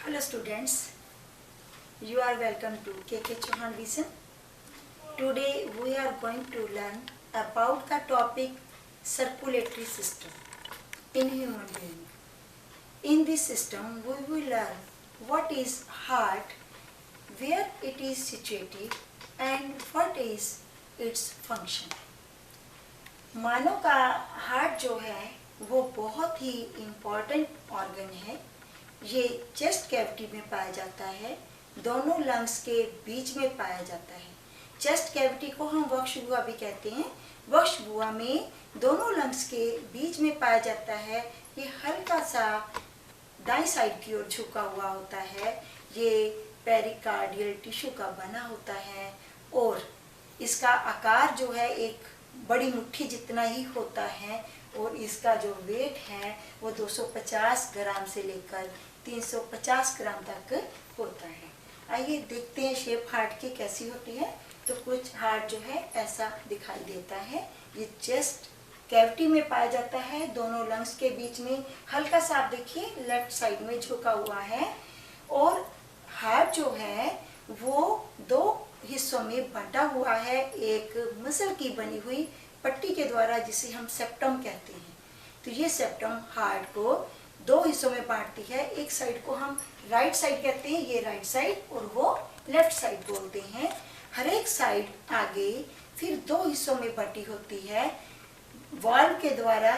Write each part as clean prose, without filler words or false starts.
Hello students, you are welcome to KK Chauhan Vision. Today we are going to learn about the topic circulatory system in human being. In this system we will learn what is heart, where it is situated and what is its function. मानव का heart जो है वो बहुत ही important organ है। ये chest cavity में पाया जाता है, दोनों लंग्स के बीच में पाया जाता है। चेस्ट कैविटी को हम वक्षगुहा भी कहते हैं। वक्षगुहा में दोनों लंग्स के बीच में पाया जाता है। ये हल्का सा दाईं साइड की ओर झुका हुआ होता है। ये पेरिकार्डियल टिश्यू का बना होता है और इसका आकार जो है एक बड़ी मुट्ठी जितना ही होता है और इसका जो वेट है वो 250 ग्राम से लेकर 350 ग्राम तक होता है। आइए देखते हैं शेप हार्ट की कैसी होती है। तो कुछ हार्ट जो है ऐसा दिखाई देता है। ये चेस्ट कैविटी में पाया जाता है, दोनों लंग्स के बीच में। हल्का सा आप देखिए लेफ्ट साइड में झुका हुआ है और हार्ट जो है वो दो हिस्सों में बंटा हुआ है, एक मसल की बनी हुई पट्टी के द्वारा जिसे हम सेप्टम कहते हैं। तो ये सेप्टम हार्ट को दो हिस्सों में बांटती है। एक साइड को हम राइट साइड कहते हैं, ये राइट साइड, और वो लेफ्ट साइड बोलते हैं। हर एक साइड आगे फिर दो हिस्सों में बटी होती है वॉल्व के द्वारा।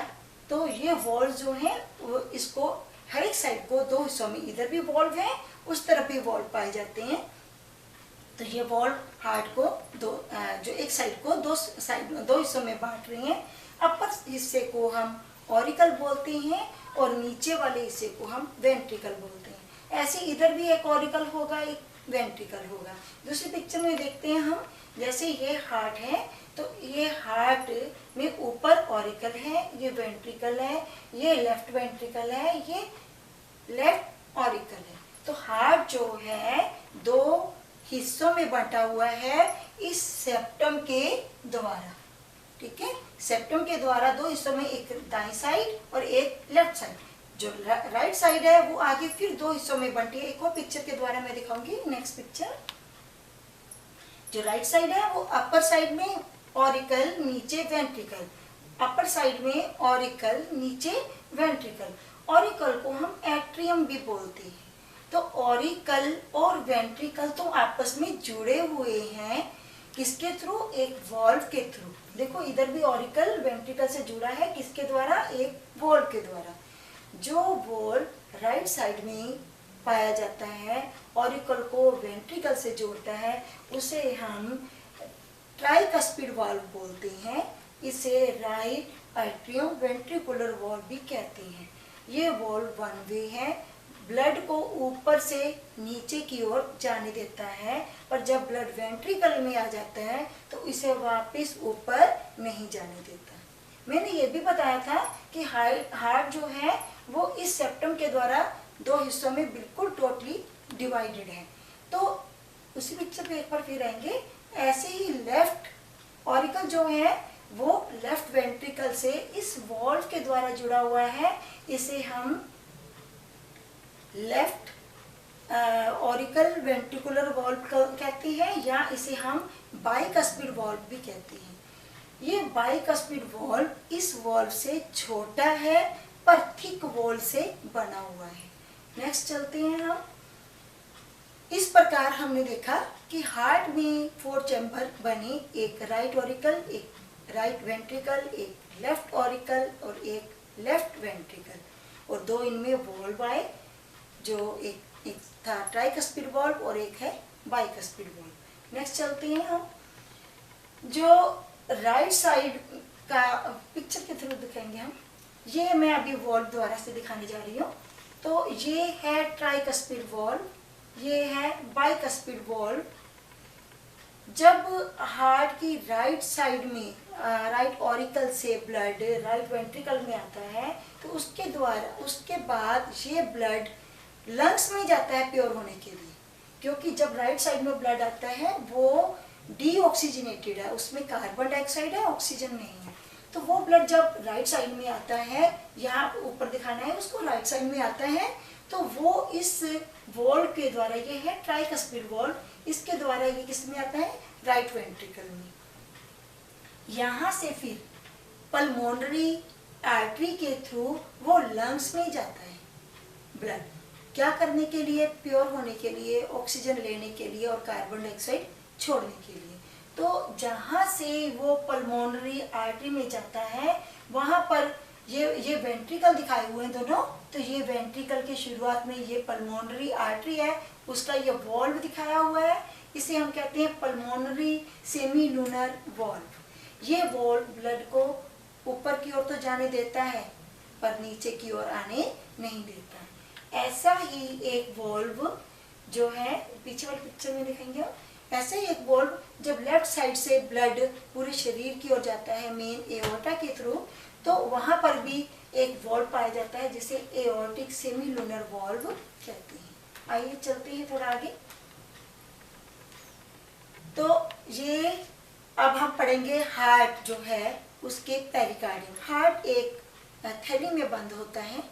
तो ये वॉल्व जो है वो इसको हर एक साइड को दो हिस्सों में, इधर भी वॉल्व है उस तरफ भी वॉल्व पाए जाते हैं। तो ये वॉल्व हार्ट को जो एक साइड को दो हिस्सों में बांट रही हैं। अपर हिस्से को हम ऑरिकल बोलते हैं और नीचे वाले हिस्से को हम वेंट्रिकल बोलते हैं। ऐसे इधर भी एक ऑरिकल होगा, एक वेंट्रिकल होगा। दूसरी पिक्चर में देखते हैं हम, जैसे ये हार्ट है तो ये हार्ट में ऊपर ऑरिकल है, ये वेंट्रिकल है, ये लेफ्ट वेंट्रिकल है, ये लेफ्ट ऑरिकल है। तो हार्ट जो है दो हिस्सों में बंटा हुआ है इस सेप्टम के द्वारा। ठीक है, सेप्टम के द्वारा दो हिस्सों में, एक दाईं साइड और एक लेफ्ट साइड। जो राइट साइड है वो आगे फिर दो हिस्सों में बंटी है। एक और पिक्चर के द्वारा मैं दिखाऊंगी, नेक्स्ट पिक्चर। जो राइट साइड है वो अपर साइड में ऑरिकल, नीचे वेंट्रिकल, अपर साइड में ऑरिकल, नीचे वेंट्रिकल। ऑरिकल को हम एट्रियम भी बोलते हैं। तो ऑरिकल और वेंट्रिकल तो आपस में जुड़े हुए हैं, किसके थ्रू? एक वॉल्व के थ्रू। देखो इधर भी ऑरिकल वेंट्रिकल से जुड़ा है, किसके द्वारा? एक वॉल्व के द्वारा। जो वॉल्व राइट साइड में पाया जाता है, ऑरिकल को वेंट्रिकल से जोड़ता है, उसे हम ट्राइकस्पिड वॉल्व बोलते हैं। इसे राइट एट्रियम वेंट्रिकुलर वॉल्व भी कहते हैं। ये वॉल्व वन वे है, ब्लड को ऊपर से नीचे की ओर जाने देता है, पर जब ब्लड वेंट्रिकल में आ जाता है तो इसे वापस ऊपर नहीं जाने देता। मैंने ये भी बताया था कि हार्ट जो है वो इस सेप्टम के द्वारा दो हिस्सों में बिल्कुल टोटली डिवाइडेड है। तो उसी पिक्चर पे एक बार फिर आएंगे। ऐसे ही लेफ्ट ऑरिकल जो है वो लेफ्ट वेंट्रिकल से इस वॉल्व के द्वारा जुड़ा हुआ है। इसे हम लेफ्ट ऑरिकल वेंट्रिकुलर वॉल्व कहते हैं, या इसे हम बाइकस्पिड वॉल्व भी कहते हैं। ये बाइकस्पिड वॉल्व इस वॉल्व से छोटा है पर थिक वॉल्व से बना हुआ है। नेक्स्ट चलते हैं हम। इस प्रकार हमने देखा कि हार्ट में 4 चैम्बर बने, एक राइट ऑरिकल, एक राइट वेंट्रिकल, एक लेफ्ट ऑरिकल और एक लेफ्ट वेंट्रिकल, और दो इनमें वॉल्व आए, जो एक था ट्राइकस्पिड वॉल्व और एक है बाइकस्पिड वॉल्व। नेक्स्ट चलते हैं हम। जो राइट साइड का पिक्चर के थ्रू दिखाएंगे हम, ये मैं अभी वॉल्व द्वारा से दिखाने जा रही हूँ। तो ये है ट्राइकस्पिड वॉल्व, ये है बाइकस्पिड वॉल्व। जब हार्ट की राइट साइड में राइट ऑरिकल से ब्लड राइट वेंट्रिकल में आता है तो उसके बाद ये ब्लड लंग्स में जाता है प्योर होने के लिए, क्योंकि जब राइट साइड में ब्लड आता है वो डीऑक्सीजनेटेड है, उसमें कार्बन डाइऑक्साइड है, ऑक्सीजन नहीं है। तो वो ब्लड जब राइट साइड में आता है, यहाँ ऊपर दिखाना है उसको, राइट साइड में आता है तो वो इस वॉल्व के द्वारा, ये है ट्राइकस्पिड वॉल्व, इसके द्वारा ये किस में आता है, राइट वेंट्रिकल में। यहाँ से फिर पल्मोनरी आर्टरी के थ्रू वो लंग्स में जाता है ब्लड, क्या करने के लिए, प्योर होने के लिए, ऑक्सीजन लेने के लिए और कार्बन डाइऑक्साइड छोड़ने के लिए। तो जहाँ से वो पल्मोनरी आर्टरी में जाता है वहाँ पर ये वेंट्रिकल दिखाए हुए हैं दोनों, तो ये वेंट्रिकल के शुरुआत में ये पल्मोनरी आर्टरी है, उसका ये वॉल्व दिखाया हुआ है, इसे हम कहते हैं पल्मोनरी सेमी लूनर वॉल्व। ये वॉल्व ब्लड को ऊपर की ओर तो जाने देता है पर नीचे की ओर आने नहीं देता। ऐसा ही एक वॉल्व जो है पीछे वाली पिक्चर में दिखाएंगे, ऐसे ही एक वॉल्व जब लेफ्ट साइड से ब्लड पूरे शरीर की ओर जाता है मेन एओर्टा के थ्रू, तो वहां पर भी एक वॉल्व पाया जाता है जिसे एओर्टिक सेमी लूनर वॉल्व कहते हैं। आइए चलते हैं थोड़ा आगे। तो ये अब हम पढ़ेंगे हार्ट जो है उसके पेरिकार्डियम। हार्ट एक थैली में बंद होता है,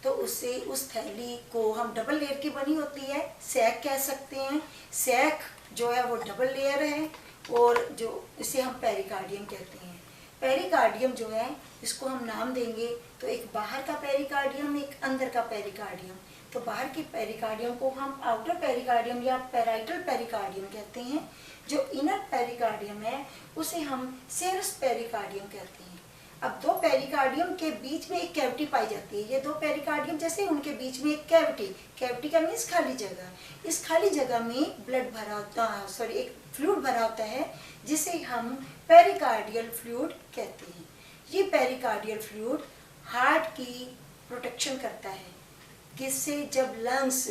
तो उससे उस थैली को हम डबल लेयर की बनी होती है, सैक कह सकते हैं। सैक जो है वो डबल लेयर है और जो इसे हम पेरिकार्डियम कहते हैं। पेरिकार्डियम जो है इसको हम नाम देंगे, तो एक बाहर का पेरिकार्डियम, एक अंदर का पेरिकार्डियम। तो बाहर के पेरिकार्डियम को हम आउटर पेरिकार्डियम या पेराइटल पेरिकार्डियम कहते हैं। जो इनर पेरिकार्डियम है उसे हम सेरस पेरिकार्डियम कहते हैं। अब दो पेरिकार्डियम के बीच में एक कैविटी पाई जाती है। ये दो पेरिकार्डियम जैसे उनके बीच में एक कैविटी, कैविटी का मीन्स खाली जगह। इस खाली जगह में ब्लड भरा होता, एक फ्लूइड भरा होता है जिसे हम पेरिकार्डियल फ्लूइड कहते हैं। ये पेरिकार्डियल फ्लूइड हार्ट की प्रोटेक्शन करता है, किससे, जब लंग्स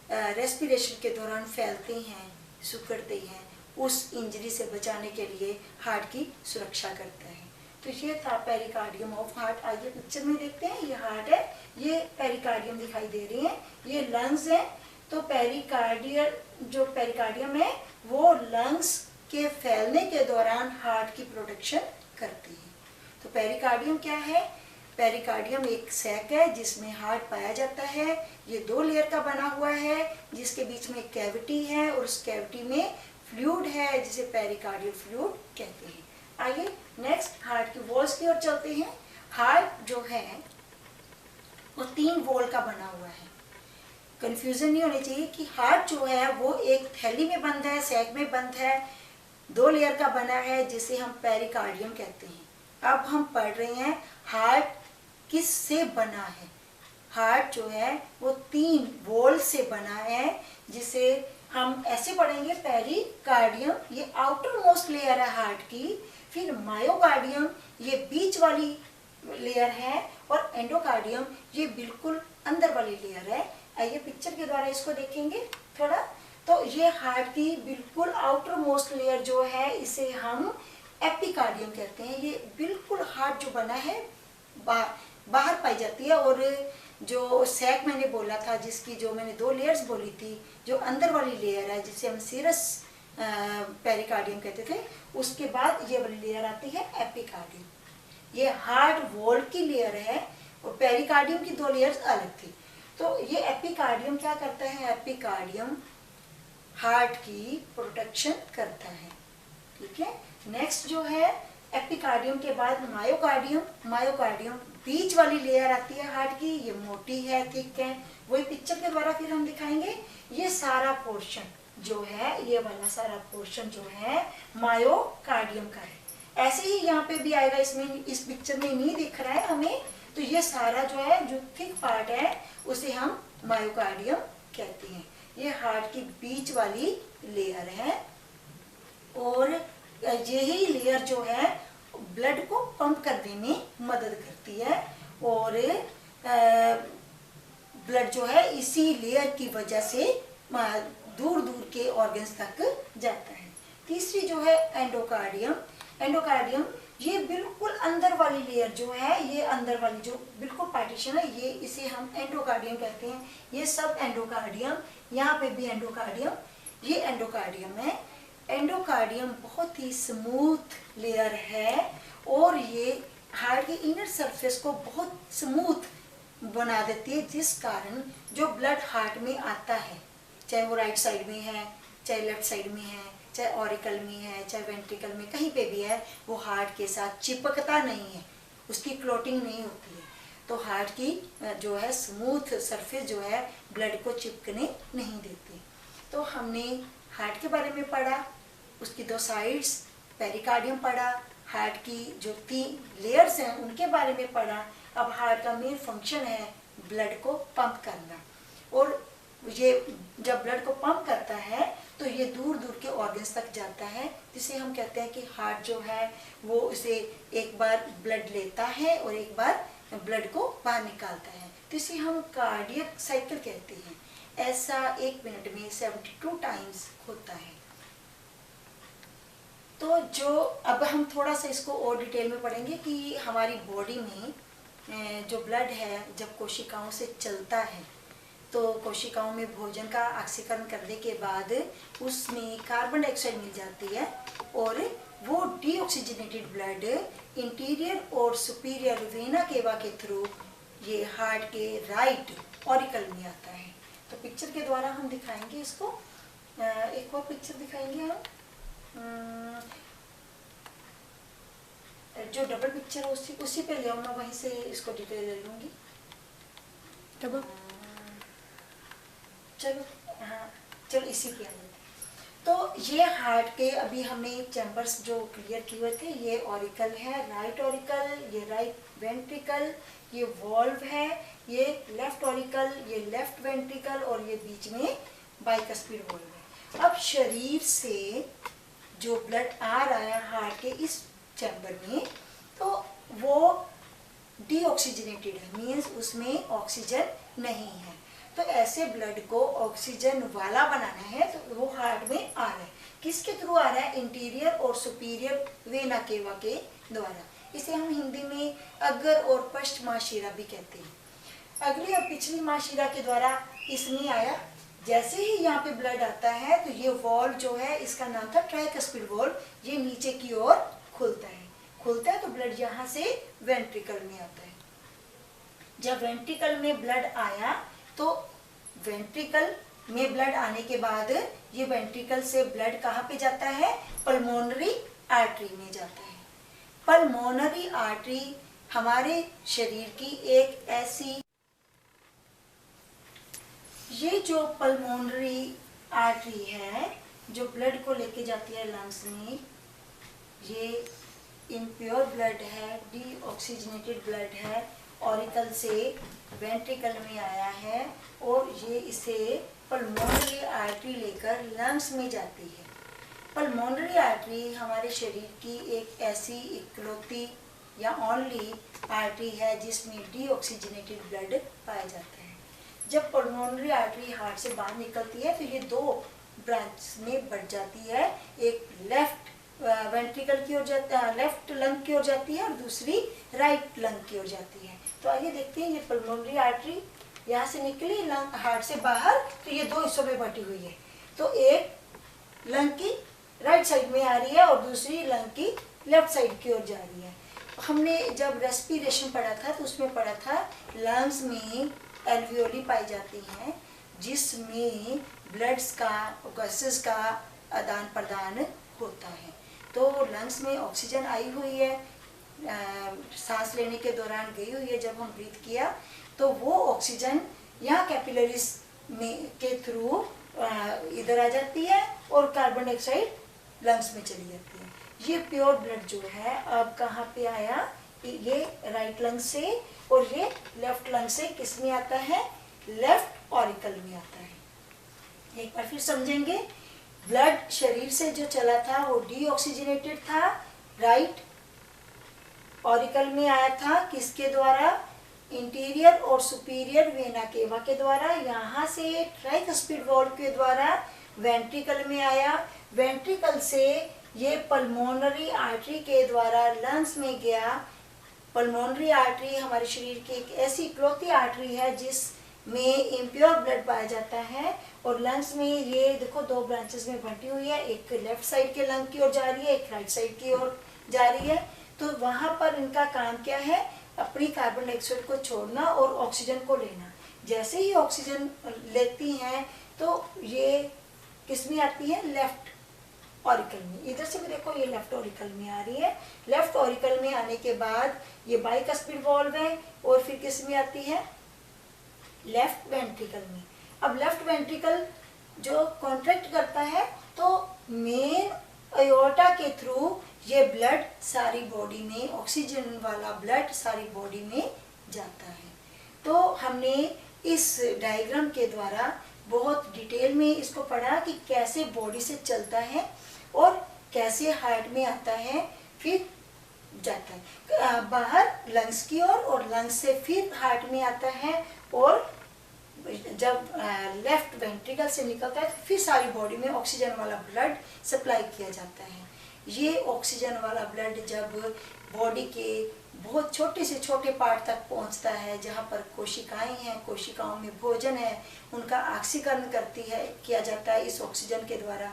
रेस्पिरेशन के दौरान फैलते हैं, सिकुड़ते हैं, उस इंजरी से बचाने के लिए हार्ट की सुरक्षा करता है। तो ये था पेरिकार्डियम ऑफ हार्ट। आइए पिक्चर में देखते हैं, ये हार्ट है, ये पेरिकार्डियम दिखाई दे रही है, ये लंग्स है। तो पेरिकार्डियल जो पेरिकार्डियम है वो लंग्स के फैलने के दौरान हार्ट की प्रोटेक्शन करती है। तो पेरिकार्डियम क्या है, पेरिकार्डियम एक सैक है जिसमें हार्ट पाया जाता है। ये दो लेयर का बना हुआ है जिसके बीच में एक कैविटी है और उस कैविटी में फ्लूइड है जिसे पेरिकार्डियल फ्लूइड कहते हैं। आइए नेक्स्ट हार्ट की वॉल्स की ओर चलते हैं। हार्ट जो है वो 3 वॉल का बना हुआ है। कंफ्यूजन नहीं होनी चाहिए कि हार्ट जो है वो एक थैली में बंद है, सैक में बंद है, 2 लेयर का बना है जिसे हम पेरिकार्डियम कहते हैं। अब हम पढ़ रहे हैं हार्ट किस से बना है। हार्ट जो है वो 3 वॉल से बना है जिसे हम ऐसे पढ़ेंगे, पेरिकार्डियम ये आउटर मोस्ट लेयर है हार्ट की, फिर मायोकार्डियम ये बीच वाली लेयर है और एंडोकार्डियम ये बिल्कुल अंदर वाली लेयर है। आइए पिक्चर के द्वारा इसको देखेंगे थोड़ा। तो ये हार्ट की बिल्कुल आउटर मोस्ट लेयर जो है इसे हम एपिकार्डियम कहते हैं। ये बिल्कुल हार्ट जो बना है बाहर पाई जाती है, और जो सैक मैंने बोला था जिसकी जो मैंने 2 लेयर्स बोली थी, जो अंदर वाली लेयर है जिसे हम सीरस पेरिकार्डियम कहते थे, उसके बाद ये वाली लेयर आती है एपिकार्डियम। ये हार्ट वॉल की लेयर है और पेरिकार्डियम की 2 लेयर्स अलग थी। तो ये एपिकार्डियम क्या करता है, एपिकार्डियम हार्ट की प्रोटेक्शन करता है। ठीक है, नेक्स्ट जो है एपिकार्डियम के बाद मायोकार्डियम। मायोकार्डियम बीच वाली लेयर आती है हार्ट की, ये मोटी है, थिक है, वही पिक्चर के द्वारा फिर हम दिखाएंगे। ये सारा पोर्शन जो है, ये वाला सारा पोर्शन जो है मायोकार्डियम का है। ऐसे ही यहाँ पे भी आएगा, इसमें इस पिक्चर में नहीं दिख रहा है हमें। तो ये सारा जो है जो थिक पार्ट है उसे हम मायोकार्डियम कहते हैं। ये हार्ट की बीच वाली लेयर है और यही लेयर जो है ब्लड को पंप करने में मदद करती है और ब्लड जो है इसी लेयर की वजह से दूर दूर के ऑर्गन्स तक जाता है। तीसरी जो है एंडोकार्डियम। एंडोकार्डियम ये बिल्कुल अंदर वाली लेयर जो है, ये अंदर वाली जो बिल्कुल पार्टीशन है, ये इसे हम एंडोकार्डियम कहते हैं। ये सब एंडोकार्डियम, यहाँ पे भी एंडोकार्डियम, ये एंडोकार्डियम है। एंडोकार्डियम बहुत ही स्मूथ लेयर है और ये हार्ट के इनर सरफेस को बहुत स्मूथ बना देती है, जिस कारण जो ब्लड हार्ट में आता है, चाहे वो राइट साइड में है, चाहे लेफ्ट साइड में है, चाहे ऑरिकल में है, चाहे वेंट्रिकल में, कहीं पे भी है, वो हार्ट के साथ चिपकता नहीं है, उसकी क्लोटिंग नहीं होती है। तो हार्ट की जो है स्मूथ सरफेस जो है ब्लड को चिपकने नहीं देती। तो हमने हार्ट के बारे में पढ़ा, उसकी 2 साइड्स, पेरिकार्डियम पढ़ा, हार्ट की जो 3 लेयर्स हैं उनके बारे में पढ़ा। अब हार्ट का मेन फंक्शन है ब्लड को पंप करना, और ये जब ब्लड को पंप करता है तो ये दूर दूर के ऑर्गन्स तक जाता है, जिसे हम कहते हैं कि हार्ट जो है वो उसे एक बार ब्लड लेता है और एक बार ब्लड को बाहर निकालता है, तो इसे हम कार्डियक साइकिल कहते हैं। ऐसा 1 मिनट में 72 टाइम्स होता है। तो जो अब हम थोड़ा सा इसको और डिटेल में पढ़ेंगे कि हमारी बॉडी में जो ब्लड है जब कोशिकाओं से चलता है तो कोशिकाओं में भोजन का ऑक्सीकरण करने के बाद उसमें कार्बन डाइऑक्साइड मिल जाती है, और वो डीऑक्सीजनेटेड ब्लड इंटीरियर और सुपीरियर वेना केवा के थ्रू ये हार्ट के राइट ऑरिकल में आता है। तो पिक्चर के द्वारा हम दिखाएंगे इसको। एक और पिक्चर दिखाएंगे हम, जो डबल पिक्चर है उसी पे ले, मैं वहीं से इसको डिटेल ले लूँगी। डबल, चलो हाँ, चलो इसी पे आ जाते। तो ये हार्ट के अभी हमने चैम्बर्स जो क्लियर किए हुए थे, ये ऑरिकल है, राइट ऑरिकल, ये राइट वेंट्रिकल, ये वॉल्व है, ये लेफ्ट ऑरिकल, ये लेफ्ट वेंट्रिकल, और ये बीच में बाइकस्पिड वॉल्व है। अब शरीर से जो ब्लड आ रहा है हार्ट के इस चैम्बर में, तो वो डीऑक्सीजनेटेड है, मीन्स उसमें ऑक्सीजन नहीं है। तो ऐसे ब्लड को ऑक्सीजन वाला बनाना है तो वो हार्ट में आ रहा है। किसके थ्रू आ रहा है? इंटीरियर और सुपीरियर वेना केवा के द्वारा। इसे हम हिंदी में अग्र और पश्च महाशिरा भी कहते हैं। अगली और पिछली महाशिरा के द्वारा इसमें आया। जैसे ही यहाँ पे ब्लड आता है तो ये वॉल्व जो है, इसका नाम था ट्राइकस्पिड वॉल्व, ये नीचे की ओर खुलता है तो ब्लड यहाँ से वेंट्रिकल में आता है। जब वेंट्रिकल में ब्लड आया तो वेंट्रिकल में ब्लड आने के बाद ये वेंट्रिकल से ब्लड कहाँ पे जाता है? पल्मोनरी आर्टरी में जाता है। पल्मोनरी आर्टरी हमारे शरीर की एक ऐसी, ये जो पल्मोनरी आर्टरी है जो ब्लड को लेके जाती है लंग्स में, ये इम्प्योर ब्लड है, डीऑक्सीजनेटेड ब्लड है, ऑरिकल से वेंट्रिकल में आया है और ये इसे पल्मोनरी आर्टरी लेकर लंग्स में जाती है। पल्मोनरी आर्टरी हमारे शरीर की एक ऐसी इकलौती या ओनली आर्टरी है जिसमें डीऑक्सीजनेटेड ब्लड पाया जाता है। जब पल्मोनरी आर्टरी हार्ट से बाहर निकलती है तो ये 2 ब्रांच में बढ़ जाती है। एक लेफ्ट वेंट्रिकल की ओर जाता है, लेफ्ट लंग की ओर जाती है, और दूसरी राइट लंग की ओर जाती है। तो आइए देखते हैं, ये पल्मोनरी आर्टरी यहाँ से निकली लंग हार्ट से बाहर, तो ये 2 हिस्सों में बटी हुई है। तो एक लंग की राइट साइड में आ रही है और दूसरी लंग की लेफ्ट साइड की ओर जा रही है। हमने जब रेस्पिरेशन पढ़ा था तो उसमें पढ़ा था लंग्स में एल्वियोली पाई जाती हैं जिसमें ब्लड्स का, गैसेस का आदान प्रदान होता है। तो लंग्स में ऑक्सीजन आई हुई है, सांस लेने के दौरान गई हुई है, जब हम ब्रीथ किया तो वो ऑक्सीजन यहाँ कैपिलरीज में के थ्रू इधर आ जाती है और कार्बन डाइऑक्साइड लंग्स में चली जाती है। ये प्योर ब्लड जो है अब कहाँ पे आया? ये राइट लंग से, और ये लेफ्ट लंग से किस में आता है? लेफ्ट ऑरिकल में आता है। एक बार फिर समझेंगे। ब्लड शरीर से जो चला था वो डीऑक्सीजनेटेड था, राइट ऑरिकल में आया था, किसके द्वारा? इंटीरियर और सुपीरियर वेना केवा के द्वारा। यहाँ से ट्राइकस्पिड वॉल्व के द्वारा वेंट्रिकल में आया। वेंट्रिकल से ये पल्मोनरी आर्टरी के द्वारा लंग्स में गया। पल्मोनरी आर्टरी हमारे शरीर की एक ऐसी इकलौती आर्टरी है जिसमें इम्प्योर ब्लड पाया जाता है, और लंग्स में ये देखो 2 ब्रांचेस में बंटी हुई है, एक लेफ्ट साइड के लंग की ओर जा रही है, एक राइट साइड की ओर जा रही है। तो वहाँ पर इनका काम क्या है? अपनी कार्बन डाइऑक्साइड को छोड़ना और ऑक्सीजन को लेना। जैसे ही ऑक्सीजन लेती हैं तो ये किस में आती है, लेफ्ट ऑरिकल में। इधर से भी देखो ये लेफ्ट ऑरिकल में आ रही है। लेफ्ट ऑरिकल में आने के बाद ये बाइकस्पिड वॉल्व है और फिर किस में आती है, लेफ्ट वेंट्रिकल में। अब लेफ्ट वेंट्रिकल जो कॉन्ट्रैक्ट करता है तो मेन एओर्टा के थ्रू ये ब्लड सारी बॉडी में, ऑक्सीजन वाला ब्लड सारी बॉडी में जाता है। तो हमने इस डायग्राम के द्वारा बहुत डिटेल में इसको पढ़ा कि कैसे बॉडी से चलता है और कैसे हार्ट में आता है, फिर जाता है बाहर लंग्स की ओर और लंग्स से फिर हार्ट में आता है और जब लेफ्ट वेंट्रिकल से निकलता है तो फिर सारी बॉडी में ऑक्सीजन वाला ब्लड सप्लाई किया जाता है। ये ऑक्सीजन वाला ब्लड जब बॉडी के बहुत छोटे से छोटे पार्ट तक पहुंचता है, जहाँ पर कोशिकाएं हैं, कोशिकाओं में भोजन है, उनका ऑक्सीकरण किया जाता है इस ऑक्सीजन के द्वारा,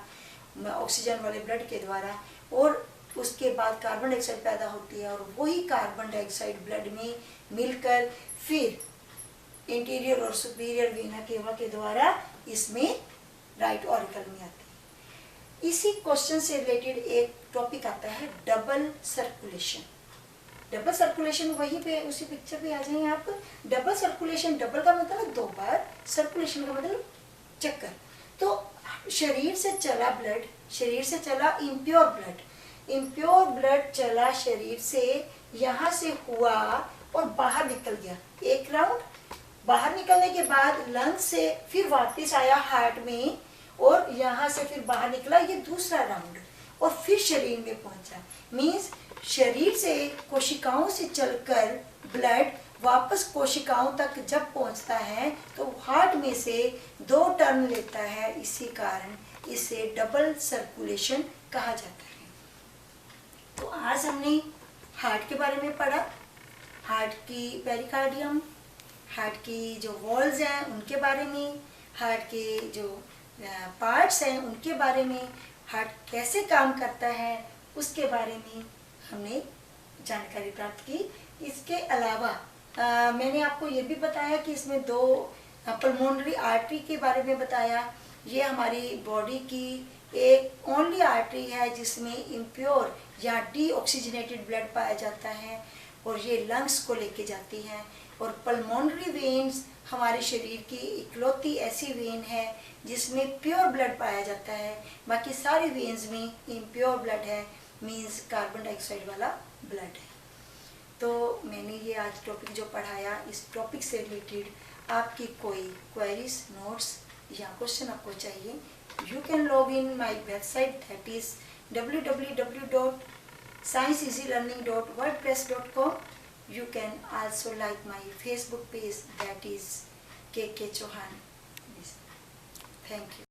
ऑक्सीजन वाले ब्लड के द्वारा, और उसके बाद कार्बन डाइऑक्साइड पैदा होती है और वही कार्बन डाइऑक्साइड ब्लड में मिलकर फिर इंटीरियर और सुपीरियर वेना केवा के द्वारा इसमें राइट ऑरिकल में आती है। इसी क्वेश्चन से रिलेटेड एक टॉपिक आता है डबल सर्कुलेशन। डबल सर्कुलेशन वहीं पे उसी पिक्चर पे आ जाए आप। डबल सर्कुलेशन, डबल का मतलब दो बार, सर्कुलेशन का मतलब चक्कर। तो शरीर से चला ब्लड, शरीर से चला इम्प्योर ब्लड, इम्प्योर ब्लड चला शरीर से, यहाँ से हुआ और बाहर निकल गया एक राउंड। बाहर निकलने के बाद लंग से फिर वापस आया हार्ट में और यहाँ से फिर बाहर निकला, ये दूसरा राउंड, और फिर शरीर में पहुंचा। मीन्स शरीर से कोशिकाओं से चलकर ब्लड वापस कोशिकाओं तक जब पहुंचता है तो हार्ट में से दो टर्न लेता है। इसी कारण इसे डबल सर्कुलेशन कहा जाता है। तो आज हमने हार्ट के बारे में पढ़ा, हार्ट की पेरिकार्डियम, हार्ट की जो वॉल्स हैं उनके बारे में, हार्ट के जो पार्ट्स हैं उनके बारे में, हार्ट कैसे काम करता है उसके बारे में हमने जानकारी प्राप्त की। इसके अलावा मैंने आपको ये भी बताया कि इसमें दो पल्मोनरी आर्टरी के बारे में बताया। ये हमारी बॉडी की एक ओनली आर्टरी है जिसमें इम्प्योर या डीऑक्सीजनेटेड ब्लड पाया जाता है और ये लंग्स को लेके जाती है। और पल्मोनरी वेन्स हमारे शरीर की इकलौती ऐसी वेन है जिसमें प्योर ब्लड पाया जाता है, बाकी सारी वेन्स में इम्प्योर ब्लड है, मीन्स कार्बन डाइऑक्साइड वाला ब्लड है। तो मैंने ये आज टॉपिक जो पढ़ाया, इस टॉपिक से रिलेटेड आपकी कोई क्वेरीज, नोट्स या क्वेश्चन आपको चाहिए, you can log in my website, that is www.scienceeasylearning.wordpress.com. You can also like my Facebook page, that is KK Chauhan. Thank you.